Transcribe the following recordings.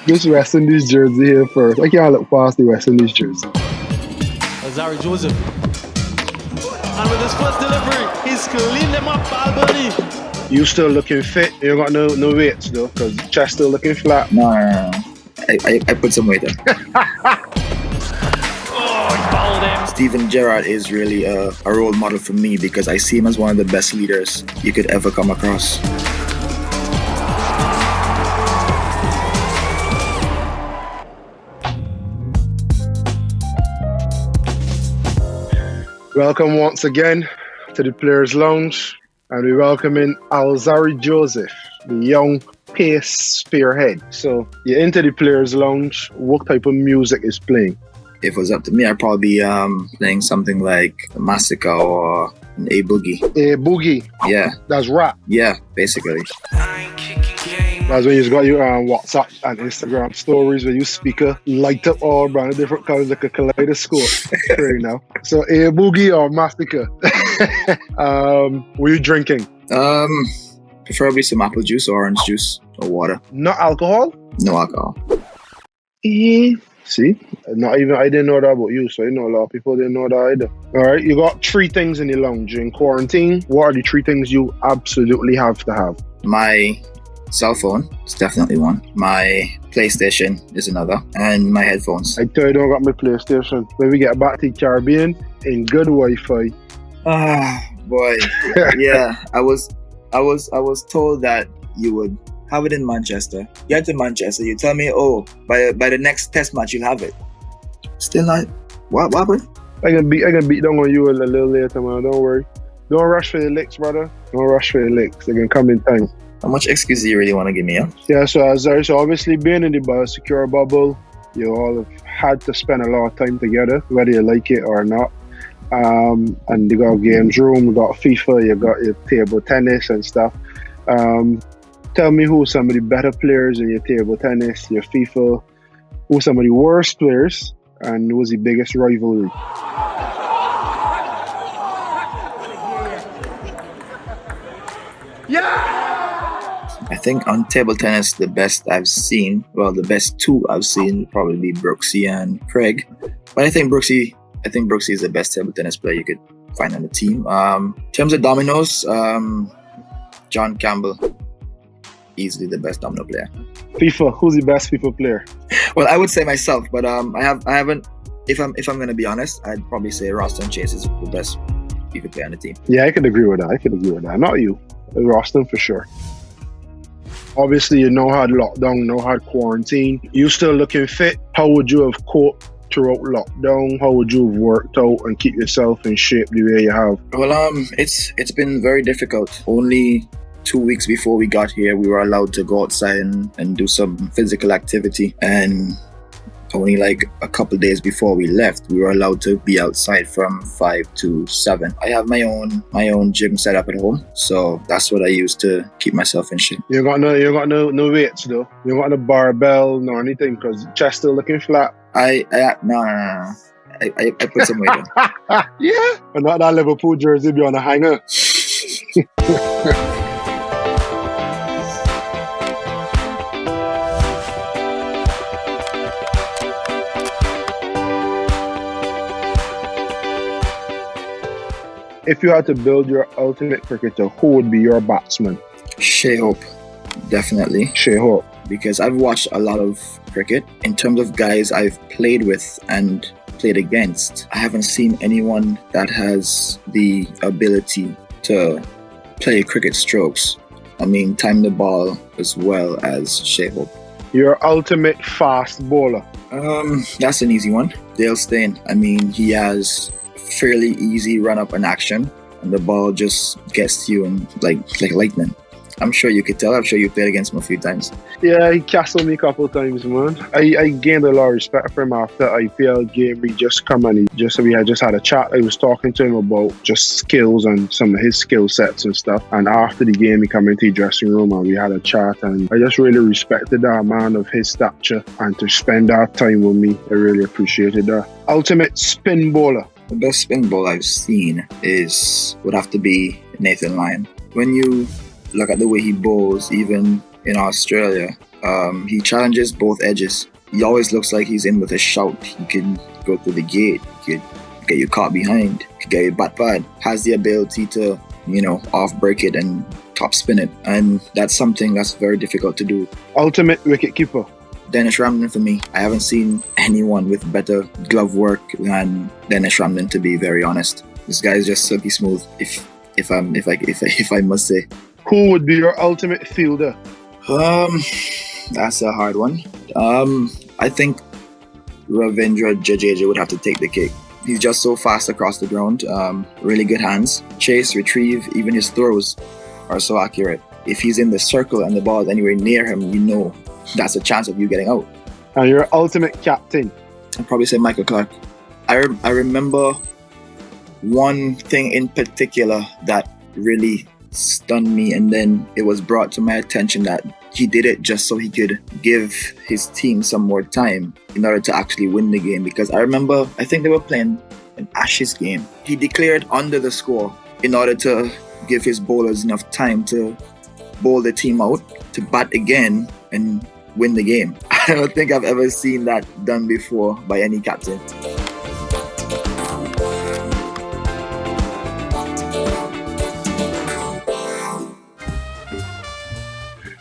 This West Indies jersey here first. I can't look past the West Indies jersey. Alzarri Joseph. And with his first delivery, he's cleaned them up, Albany. You still looking fit? You got no weights though, because chest still looking flat. No. I put some weight on. Oh, he fouled him. Steven Gerrard is really a role model for me because I see him as one of the best leaders you could ever come across. Welcome once again to the Players Lounge, and we welcome in Alzarri Joseph, the young pace spearhead. So you're into the Players Lounge. What type of music is playing? If it was up to me, I'd probably be playing something like Massacre or an A Boogie. A Boogie? Yeah. That's rap? Yeah, basically. That's when you got your WhatsApp and Instagram stories where you speaker light up all brand of different colors like a kaleidoscope right now. So A Boogie or Massacre? Were you drinking? Preferably some apple juice or orange juice or water. Not alcohol? No alcohol. See? Not even I didn't know that about you, so I know a lot of people didn't know that either. Alright, you got 3 things in the lounge in quarantine. What are the 3 things you absolutely have to have? My cell phone is definitely one. My PlayStation is another. And my headphones. I tell you, I don't got my PlayStation. When we get back to the Caribbean, in good Wi-Fi. Ah, boy. Yeah, I was told that you would have it in Manchester. Get to Manchester, you tell me, oh, by the next test match you'll have it. Still not. What happened? I can beat down on you a little later, man. Don't worry. Don't rush for the licks, brother. Don't rush for the licks. They can come in time. How much excuse do you really want to give me, huh? Yeah, so obviously being in the biosecure bubble, you all have had to spend a lot of time together, whether you like it or not. And you got games room, you got FIFA, you got your table tennis and stuff. Tell me who some of the better players in your table tennis, your FIFA, who some of the worst players, and who was the biggest rivalry? I think on table tennis, the best 2 I've seen would probably be Brooksy and Craig. But I think Brooksy is the best table tennis player you could find on the team. In terms of dominoes, John Campbell, easily the best domino player. FIFA, who's the best FIFA player? Well, I would say myself, but I haven't. If I'm gonna be honest, I'd probably say Roston Chase is the best FIFA player on the team. Yeah, I could agree with that. Not you, Roston for sure. Obviously, you know how lockdown, you know how quarantine. You still looking fit. How would you have coped throughout lockdown? How would you have worked out and keep yourself in shape the way you have? Well, it's been very difficult. Only 2 weeks before we got here, we were allowed to go outside and do some physical activity. And only like a couple days before we left, we were allowed to be outside from 5 to 7. I have my own gym set up at home, so that's what I use to keep myself in shape. You got no weights though. You got no barbell nor anything because chest still looking flat. No. I put some weight on. Yeah, and not that Liverpool jersey be on a hanger. If you had to build your ultimate cricketer, who would be your batsman? Shea Hope, definitely. Shea Hope. Because I've watched a lot of cricket. In terms of guys I've played with and played against, I haven't seen anyone that has the ability to play cricket strokes. I mean, time the ball as well as Shea Hope. Your ultimate fast bowler? That's an easy one. Dale Steyn. I mean, he has fairly easy run up an action and the ball just gets to you and like lightning. I'm sure you could tell. I'm sure you played against him a few times. Yeah, he castled me a couple of times, man. I gained a lot of respect for him after IPL game. We just come and we had just had a chat. I was talking to him about just skills and some of his skill sets and stuff. And after the game, he came into the dressing room and we had a chat. And I just really respected that man of his stature and to spend that time with me. I really appreciated that. Ultimate spin bowler. The best spin ball I've seen would have to be Nathan Lyon. When you look at the way he bowls, even in Australia. He challenges both edges. He always looks like he's in with a shout. He can go through the gate. He could get you caught behind. He could get you bat bad. Has the ability to, off break it and top spin it. And that's something that's very difficult to do. Ultimate wicket keeper. Dennis Ramlin for me. I haven't seen anyone with better glove work than Dennis Ramlin, to be very honest. This guy is just silky smooth, if I must say. Who would be your ultimate fielder? That's a hard one. I think Ravindra Jadeja would have to take the cake. He's just so fast across the ground. Really good hands. Chase, retrieve, even his throws are so accurate. If he's in the circle and the ball is anywhere near him, that's a chance of you getting out. And your ultimate captain? I'd probably say Michael Clark. I remember one thing in particular that really stunned me, and then it was brought to my attention that he did it just so he could give his team some more time in order to actually win the game. Because I think they were playing an Ashes game. He declared under the score in order to give his bowlers enough time to bowl the team out, to bat again and win the game. I don't think I've ever seen that done before by any captain.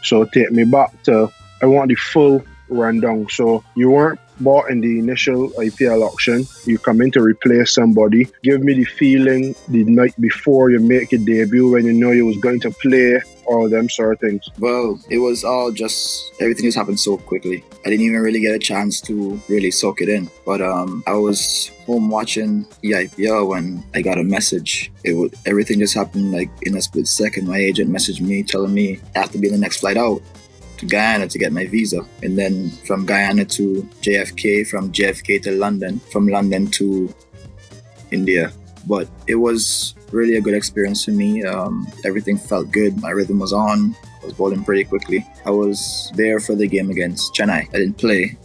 So take me back to, I want the full rundown. So you weren't bought in the initial IPL auction. You come in to replace somebody. Give me the feeling the night before you make your debut, when you know you was going to play, all them sort of things. Well, it was all just, everything just happened so quickly. I didn't even really get a chance to really soak it in. But I was home watching the IPL when I got a message. Everything just happened like in a split second. My agent messaged me telling me I have to be the next flight out to Guyana to get my visa, and then from Guyana to JFK, from JFK to London, from London to India. But it was really a good experience for me. Everything felt good. My rhythm was on. I was bowling pretty quickly. I was there for the game against Chennai. I didn't play,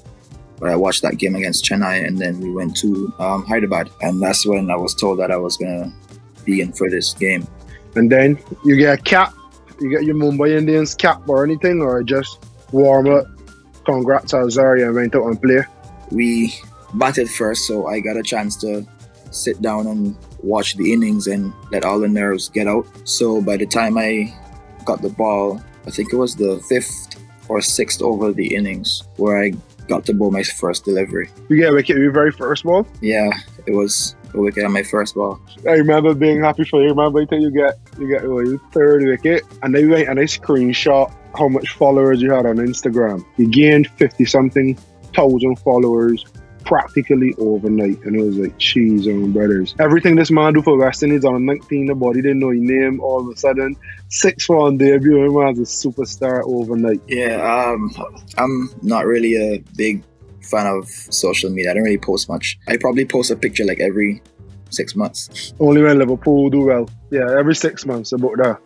but I watched that game against Chennai, and then we went to Hyderabad, and that's when I was told that I was gonna be in for this game. And then you get a cap. You get your Mumbai Indians cap or anything, or just warm up, congrats Alzarri, and went out and play? We batted first, so I got a chance to sit down and watch the innings and let all the nerves get out. So by the time I got the ball, I think it was the 5th or 6th over of the innings where I got to bowl my first delivery. You get a wicket your very first ball? Yeah, it was a wicket on my first ball. I remember being happy for you. Remember until you get your third wicket, and then you went and I screenshot how much followers you had on Instagram. You gained 50-something thousand followers practically overnight, and it was like, cheese on brothers. Everything this man do for West Indies on 19, the body didn't know his name. All of a sudden, 6-1 debut, him as a superstar overnight. Yeah, I'm not really a big fan of social media. I don't really post much. I probably post a picture like every 6 months. Only when Liverpool do well. Yeah, every 6 months, about that.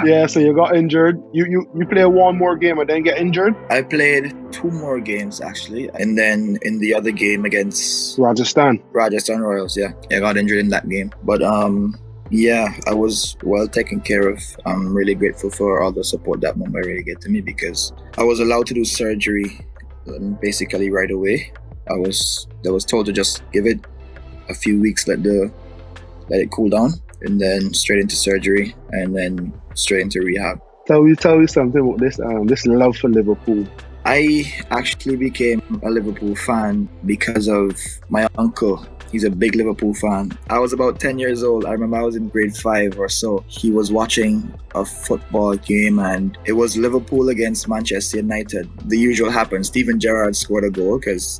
Yeah, so you got injured. You play one more game and then get injured? I played 2 more games actually, and then in the other game against Rajasthan Royals, yeah, I got injured in that game. But yeah, I was well taken care of. I'm really grateful for all the support that Mumbai really gave to me, because I was allowed to do surgery basically right away. I was told to just give it a few weeks, let it cool down, and then straight into surgery, and then straight into rehab. Tell me something about this love for Liverpool. I actually became a Liverpool fan because of my uncle. He's a big Liverpool fan. I was about 10 years old. I remember I was in grade 5 or so. He was watching a football game, and it was Liverpool against Manchester United. The usual happened. Steven Gerrard scored a goal, because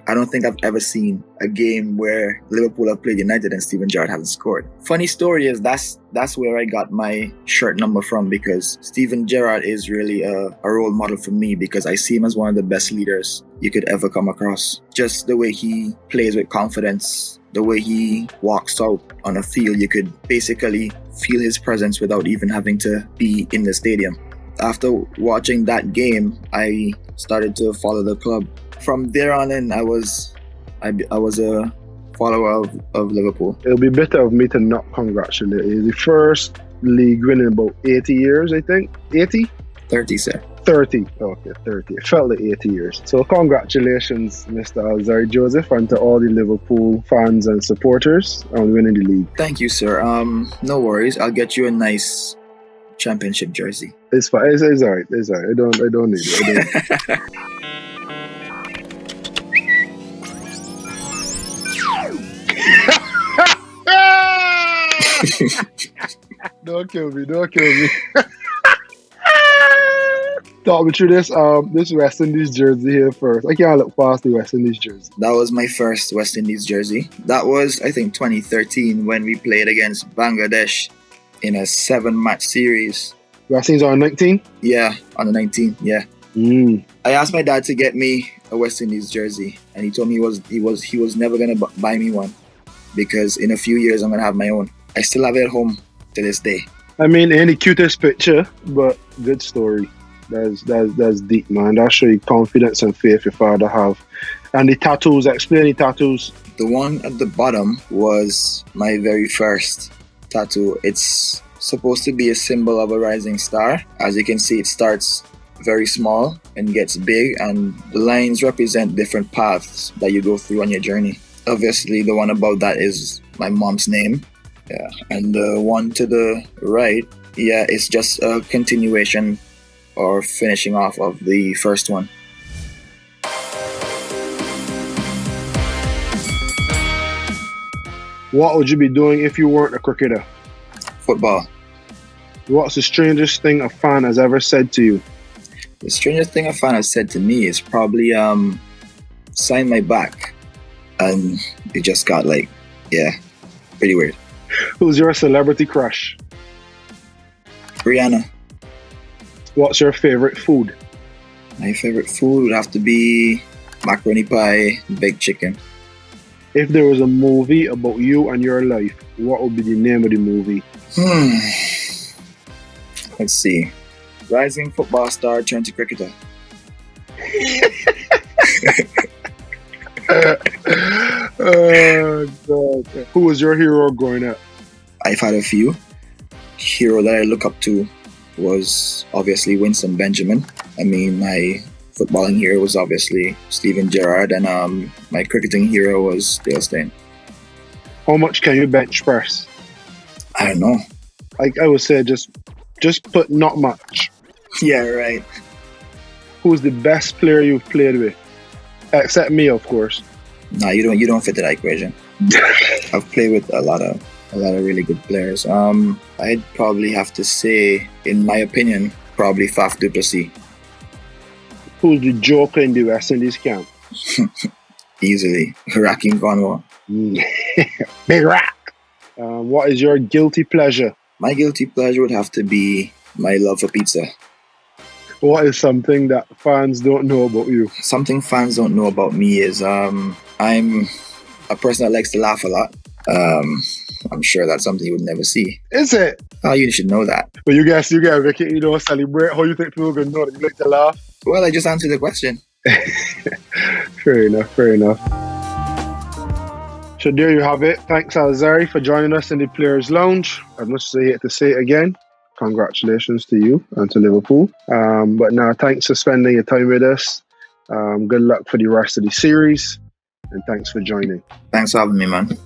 I don't think I've ever seen a game where Liverpool have played United and Steven Gerrard hasn't scored. Funny story is that's where I got my shirt number from, because Steven Gerrard is really a role model for me, because I see him as one of the best leaders you could ever come across. Just the way he plays with confidence, the way he walks out on a field, you could basically feel his presence without even having to be in the stadium. After watching that game, I started to follow the club. From there on in, I was a follower of Liverpool. It'll be better of me to not congratulate you. The first league win in about 80 years, I think. 80? 30, sir. 30. Okay, 30. It felt like 80 years. So congratulations, Mr. Alzarri Joseph, and to all the Liverpool fans and supporters on winning the league. Thank you, sir. No worries. I'll get you a nice championship jersey. It's fine. It's all right. It's all right. I don't need it. Don't kill me. Talk me through this West Indies jersey here first. I can't look past the West Indies jersey. That was my first West Indies jersey. That was, I think, 2013 when we played against Bangladesh in a 7-match series. West Indies on 19? Yeah, on the 19th, yeah. I asked my dad to get me a West Indies jersey, and he told me he was never gonna buy me one because in a few years I'm gonna have my own. I still have it at home to this day. I mean, ain't the cutest picture, but good story. That's deep, man. That show you confidence and faith your father have. And the tattoos, explain the tattoos. The one at the bottom was my very first tattoo. It's supposed to be a symbol of a rising star. As you can see, it starts very small and gets big, and the lines represent different paths that you go through on your journey. Obviously, the one above that is my mom's name. Yeah. And the one to the right, yeah, it's just a continuation or finishing off of the first one. What would you be doing if you weren't a cricketer? Football. What's the strangest thing a fan has ever said to you? The strangest thing a fan has said to me is probably sign my back. And it just got pretty weird. Who's your celebrity crush? Rihanna. What's your favorite food? My favorite food would have to be macaroni pie, baked chicken. If there was a movie about you and your life, what would be the name of the movie? Let's see. Rising football star turned to cricketer. Oh, God. Who was your hero growing up? I've had a few. Hero that I look up to was obviously Winston Benjamin. I mean, my footballing hero was obviously Steven Gerrard, and my cricketing hero was Dale Steyn. How much can you bench press? I don't know. I would say just put not much. Yeah, right. Who's the best player you've played with? Except me, of course. No, you don't fit that equation. I've played with a lot of really good players. I'd probably have to say, in my opinion, probably Faf du Plessis. Who's the joker in the West Indies camp? Easily, Raheem Cornwall. Big Rack. What is your guilty pleasure? My guilty pleasure would have to be my love for pizza. What is something that fans don't know about you? Something fans don't know about me is I'm a person that likes to laugh a lot. I'm sure that's something you would never see. Is it? Oh, you should know that. But you guys, Vicky, celebrate. How you think people are going to know that you like to laugh? Well, I just answered the question. Fair enough. So there you have it. Thanks, Alzarri, for joining us in the Players' Lounge. I must hate to say it again. Congratulations to you and to Liverpool. But now, thanks for spending your time with us. Good luck for the rest of the series. And thanks for joining. Thanks for having me, man.